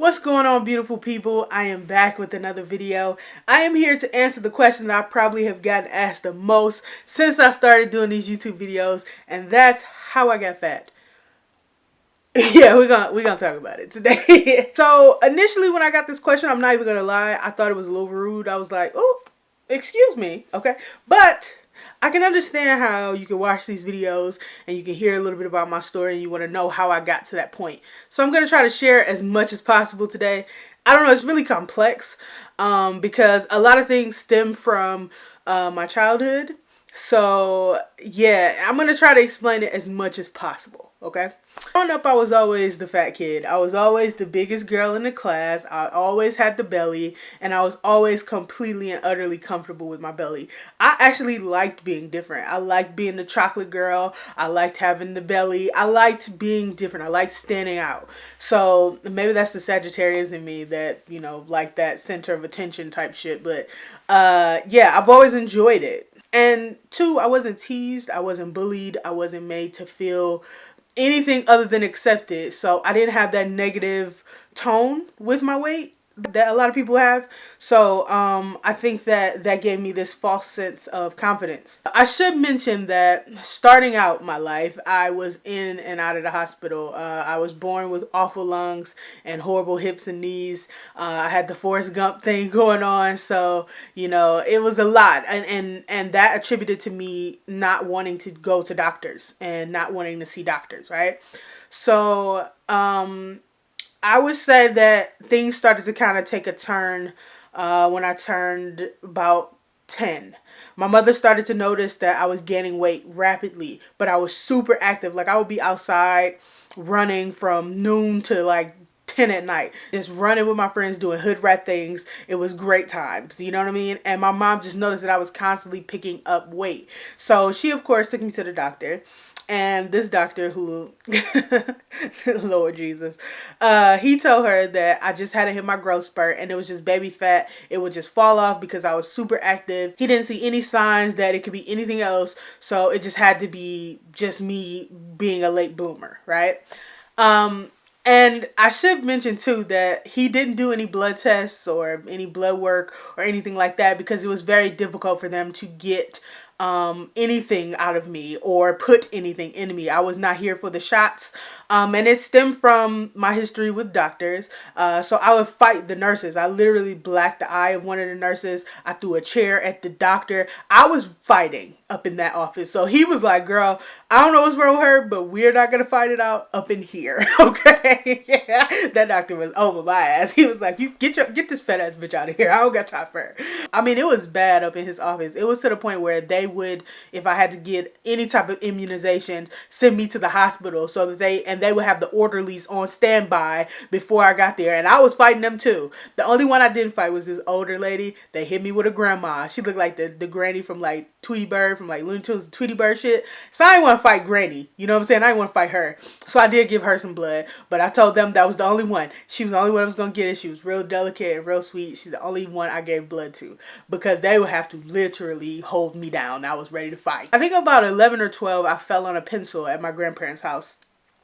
What's going on, beautiful people? I am back with another video. I am here to answer the question that I probably have gotten asked the most since I started doing these YouTube videos, and that's how I got fat. Yeah, we're gonna talk about it today. So initially when I got this question, I'm not even gonna lie, I thought it was a little rude. I was like, oh, excuse me, okay? But I can understand how you can watch these videos and you can hear a little bit about my story and you want to know how I got to that point. So I'm going to try to share as much as possible today. I don't know, it's really complex because a lot of things stem from my childhood. So yeah, I'm going to try to explain it as much as possible, okay? Growing up, I was always the fat kid. I was always the biggest girl in the class. I always had the belly, and I was always completely and utterly comfortable with my belly. I actually liked being different. I liked being the chocolate girl. I liked having the belly. I liked being different. I liked standing out. So maybe that's the Sagittarius in me that, you know, like that center of attention type shit. But yeah, I've always enjoyed it. And two, I wasn't teased. I wasn't bullied. I wasn't made to feel anything other than accepted. So I didn't have that negative tone with my weight that a lot of people have. So I think that gave me this false sense of confidence. I should mention that starting out my life, I was in and out of the hospital. I was born with awful lungs and horrible hips and knees. I had the Forrest Gump thing going on, so you know it was a lot, and that attributed to me not wanting to go to doctors and not wanting to see doctors, right? So I would say that things started to kind of take a turn when I turned about 10. My mother started to notice that I was gaining weight rapidly, but I was super active. Like I would be outside running from noon to like 10 at night, just running with my friends doing hood rat things. It was great times, you know what I mean? And my mom just noticed that I was constantly picking up weight. So she of course took me to the doctor. And this doctor who, Lord Jesus, he told her that I just hadn't hit my growth spurt and it was just baby fat. It would just fall off because I was super active. He didn't see any signs that it could be anything else. So it just had to be just me being a late bloomer, right? And I should mention too that he didn't do any blood tests or any blood work or anything like that because it was very difficult for them to get anything out of me or put anything in me. I was not here for the shots. And it stemmed from my history with doctors. So I would fight the nurses. I literally blacked the eye of one of the nurses. I threw a chair at the doctor. I was fighting up in that office. So he was like, girl, I don't know what's wrong with her, but we're not going to fight it out up in here. Okay. Yeah. That doctor was over my ass. He was like, you get this fat ass bitch out of here. I don't got time for her. I mean, it was bad up in his office. It was to the point where they would, if I had to get any type of immunizations, send me to the hospital so that they would have the orderlies on standby before I got there. And I was fighting them too. The only one I didn't fight was this older lady. They hit me with a grandma. She looked like the granny from like Tweety Bird, from like Looney Tunes, Tweety Bird shit. So I didn't want to fight Granny. You know what I'm saying? I didn't want to fight her. So I did give her some blood. But I told them that was the only one. She was the only one I was going to get it. She was real delicate and real sweet. She's the only one I gave blood to. Because they would have to literally hold me down. I was ready to fight. I think about 11 or 12, I fell on a pencil at my grandparents' house.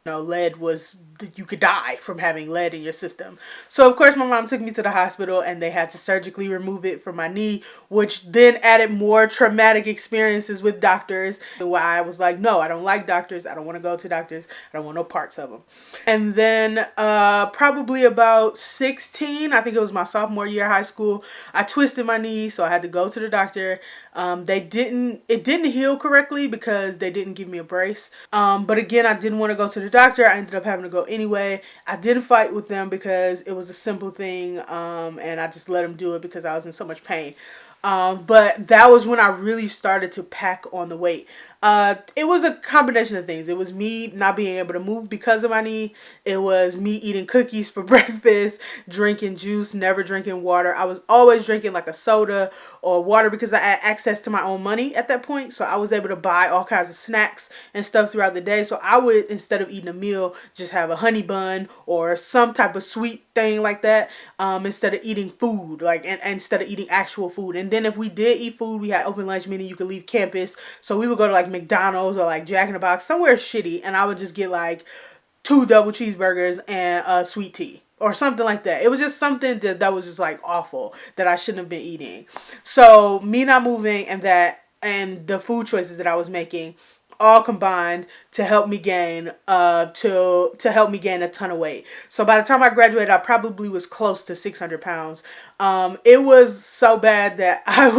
You know, lead was, you could die from having lead in your system. So of course my mom took me to the hospital and they had to surgically remove it from my knee, which then added more traumatic experiences with doctors. Why I was like, no, I don't like doctors. I don't want to go to doctors. I don't want no parts of them. And then probably about 16, I think it was my sophomore year of high school, I twisted my knee, so I had to go to the doctor. It didn't heal correctly because they didn't give me a brace. But again, I didn't want to go to the doctor. I ended up having to go anyway. I didn't fight with them because it was a simple thing, and I just let them do it because I was in so much pain. But that was when I really started to pack on the weight. It was a combination of things. It was me not being able to move because of my knee. It was me eating cookies for breakfast, drinking juice, never drinking water. I was always drinking like a soda or water because I had access to my own money at that point. So I was able to buy all kinds of snacks and stuff throughout the day. So I would, instead of eating a meal, just have a honey bun or some type of sweet thing like that, instead of eating food, like, and instead of eating actual food. And then if we did eat food, we had open lunch, meaning you could leave campus. So we would go to like McDonald's or like Jack in the Box, somewhere shitty, and I would just get like 2 double cheeseburgers and a sweet tea. or something like that. It was just something that was just like awful that I shouldn't have been eating. So me not moving and that and the food choices that I was making all combined to help me gain to help me gain a ton of weight. So by the time I graduated, I probably was close to 600 pounds. It was so bad that I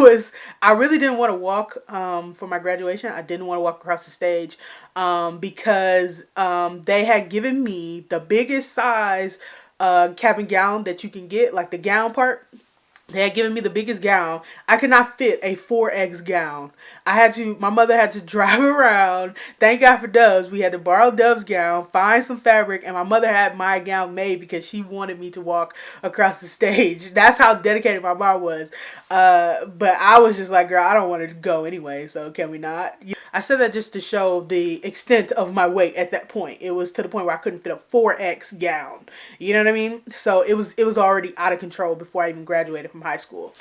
really didn't want to walk for my graduation. I didn't want to walk across the stage because they had given me the biggest size cap and gown that you can get, like the gown part. They had given me the biggest gown. I could not fit a 4X gown. My mother had to drive around. Thank God for Doves. We had to borrow Dove's gown, find some fabric, and my mother had my gown made because she wanted me to walk across the stage. That's how dedicated my mom was. But I was just like, girl, I don't want to go anyway, so can we not? I said that just to show the extent of my weight at that point. It was to the point where I couldn't fit a 4X gown. You know what I mean? So it was already out of control before I even graduated from high school.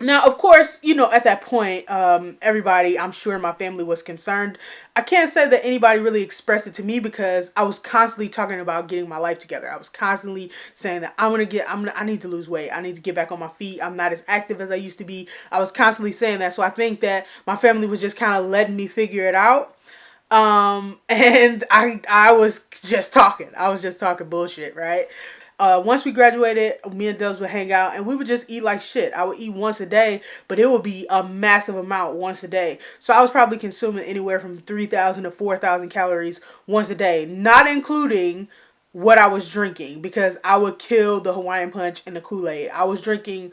Now, of course, at that point, everybody, I'm sure my family was concerned. I can't say that anybody really expressed it to me because I was constantly talking about getting my life together. I was constantly saying that I need to lose weight. I need to get back on my feet. I'm not as active as I used to be. I was constantly saying that. So I think that my family was just kind of letting me figure it out. And I was just talking. I was just talking bullshit, right? Once we graduated, me and Dubs would hang out and we would just eat like shit. I would eat once a day, but it would be a massive amount once a day. So I was probably consuming anywhere from 3,000 to 4,000 calories once a day, not including what I was drinking, because I would kill the Hawaiian Punch and the Kool-Aid. I was drinking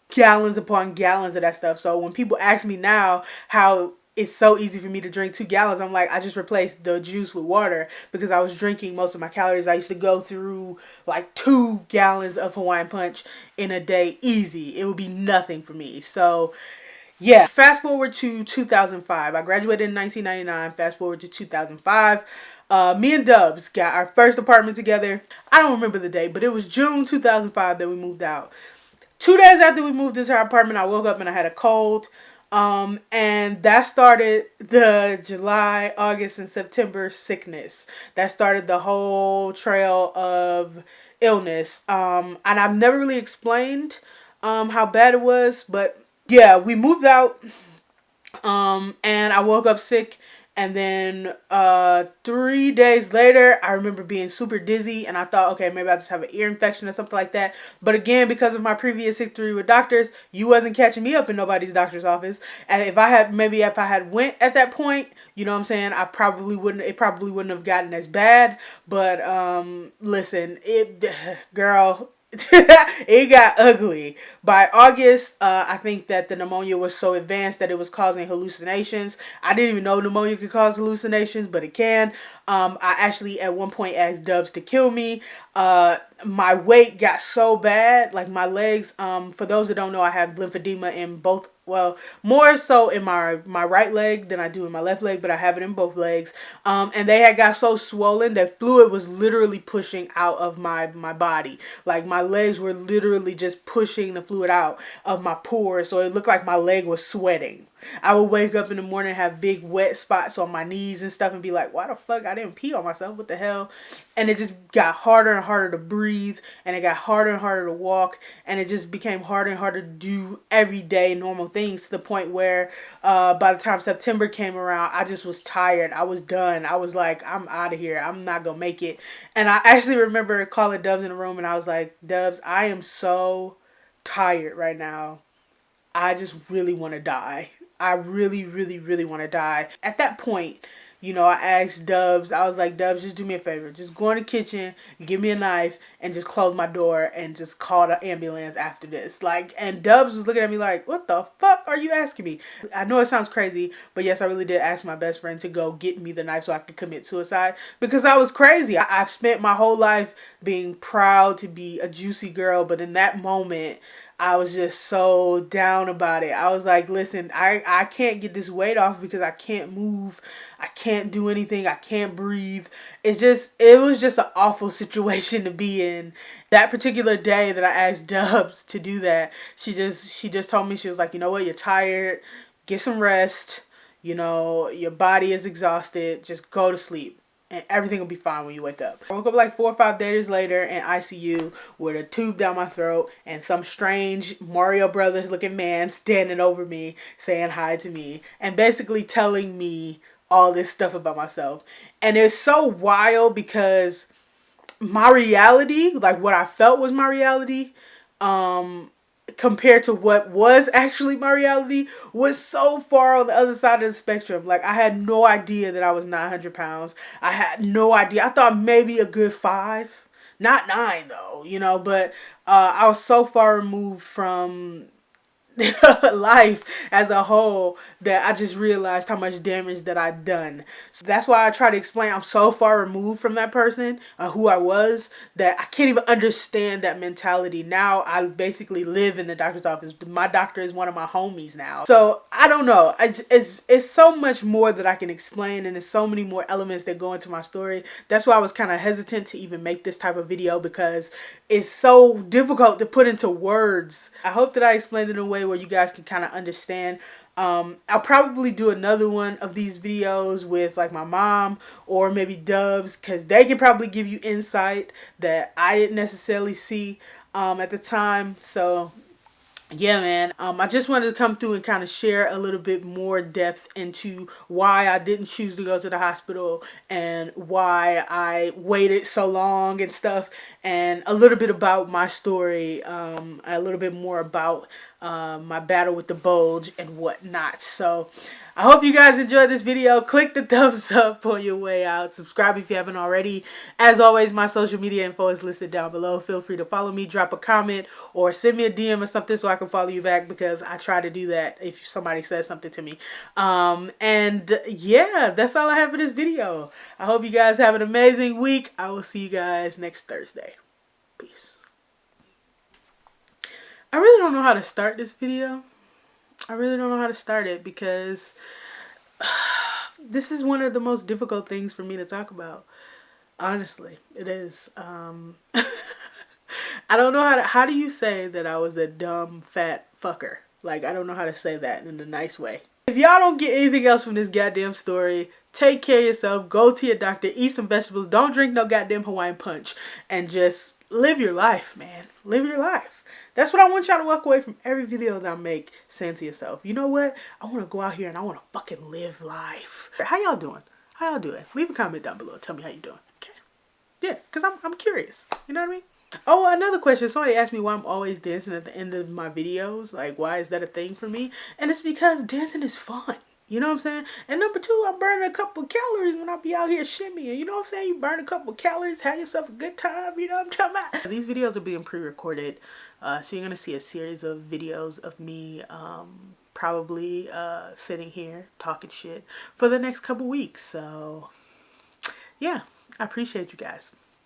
gallons upon gallons of that stuff. So when people ask me now how it's so easy for me to drink 2 gallons, I'm like, I just replaced the juice with water because I was drinking most of my calories. I used to go through like 2 gallons of Hawaiian Punch in a day easy. It would be nothing for me. So yeah, fast forward to 2005. I graduated in 1999. Fast forward to 2005. Me and Dubs got our first apartment together. I don't remember the date, but it was June 2005 that we moved out. 2 days after we moved into our apartment, I woke up and I had a cold. And that started the July, August, and September sickness. That started the whole trail of illness. And I've never really explained how bad it was, but yeah, we moved out. And I woke up sick. And then 3 days later, I remember being super dizzy, and I thought, okay, maybe I just have an ear infection or something like that. But again, because of my previous history with doctors, you wasn't catching me up in nobody's doctor's office. And if I had went at that point, you know what I'm saying, it probably wouldn't have gotten as bad. But listen, girl, it got ugly. By August, I think that the pneumonia was so advanced that it was causing hallucinations. I didn't even know pneumonia could cause hallucinations, but it can. I actually at one point asked Dubs to kill me. My weight got so bad, like my legs. For those that don't know, I have lymphedema in both. Well, more so in my right leg than I do in my left leg, but I have it in both legs. And they had got so swollen that fluid was literally pushing out of my body. Like my legs were literally just pushing the fluid out of my pores, so it looked like my leg was sweating. I would wake up in the morning and have big wet spots on my knees and stuff and be like, why the fuck I didn't pee on myself? What the hell? And it just got harder and harder to breathe, and it got harder and harder to walk, and it just became harder and harder to do everyday normal things, to the point where by the time September came around, I just was tired. I was done. I was like, I'm out of here. I'm not gonna make it. And I actually remember calling Dubs in the room and I was like, Dubs, I am so tired right now. I just really want to die. I really, really, really want to die. At that point, I asked Dubs, I was like, Dubs, just do me a favor. Just go in the kitchen, give me a knife, and just close my door and just call the ambulance after this. And Dubs was looking at me like, what the fuck are you asking me? I know it sounds crazy, but yes, I really did ask my best friend to go get me the knife so I could commit suicide, because I was crazy. I've spent my whole life being proud to be a juicy girl, but in that moment, I was just so down about it. I was like, listen, I can't get this weight off because I can't move. I can't do anything. I can't breathe. It was just an awful situation to be in. That particular day that I asked Dubs to do that, she just told me, she was like, you know what, you're tired. Get some rest. Your body is exhausted. Just go to sleep. and everything will be fine when you wake up. I woke up like 4 or 5 days later in ICU with a tube down my throat and some strange Mario Brothers looking man standing over me saying hi to me and basically telling me all this stuff about myself. And it's so wild because my reality, like what I felt was my reality, compared to what was actually my reality, was so far on the other side of the spectrum. Like, I had no idea that I was 900 pounds. I had no idea. I thought maybe a good 5, not 9 though, you know, but I was so far removed from life as a whole that I just realized how much damage that I'd done. So that's why I try to explain I'm so far removed from that person, who I was, that I can't even understand that mentality. Now I basically live in the doctor's office. My doctor is one of my homies now. So I don't know. It's so much more that I can explain, and there's so many more elements that go into my story. That's why I was kind of hesitant to even make this type of video, because it's so difficult to put into words. I hope that I explained it in a way where you guys can kind of understand. I'll probably do another one of these videos with like my mom or maybe Dubs, because they can probably give you insight that I didn't necessarily see at the time. So yeah, man. I just wanted to come through and kind of share a little bit more depth into why I didn't choose to go to the hospital and why I waited so long and stuff, and a little bit about my story, a little bit more about my battle with the bulge and whatnot. So I hope you guys enjoyed this video. Click the thumbs up on your way out. Subscribe if you haven't already. As always, my social media info is listed down below. Feel free to follow me, drop a comment, or send me a DM or something so I can follow you back, because I try to do that if somebody says something to me. And yeah, that's all I have for this video. I hope you guys have an amazing week. I will see you guys next Thursday. Peace. I really don't know how to start this video. I really don't know how to start it, because this is one of the most difficult things for me to talk about. Honestly, it is. I don't know how do you say that I was a dumb, fat fucker? Like, I don't know how to say that in a nice way. If y'all don't get anything else from this goddamn story, take care of yourself, go to your doctor, eat some vegetables, don't drink no goddamn Hawaiian punch, and just live your life, man. Live your life. That's what I want y'all to walk away from every video that I make, saying to yourself, you know what? I want to go out here and I want to fucking live life. How y'all doing? How y'all doing? Leave a comment down below. Tell me how you doing. Okay? Yeah, because I'm curious. You know what I mean? Oh, another question. Somebody asked me why I'm always dancing at the end of my videos. Like, why is that a thing for me? And it's because dancing is fun. You know what I'm saying? And number two, I'm burning a couple of calories when I be out here shimmying. You know what I'm saying? You burn a couple of calories, have yourself a good time. You know what I'm talking about? These videos are being pre-recorded. So you're going to see a series of videos of me probably sitting here talking shit for the next couple weeks. So yeah, I appreciate you guys.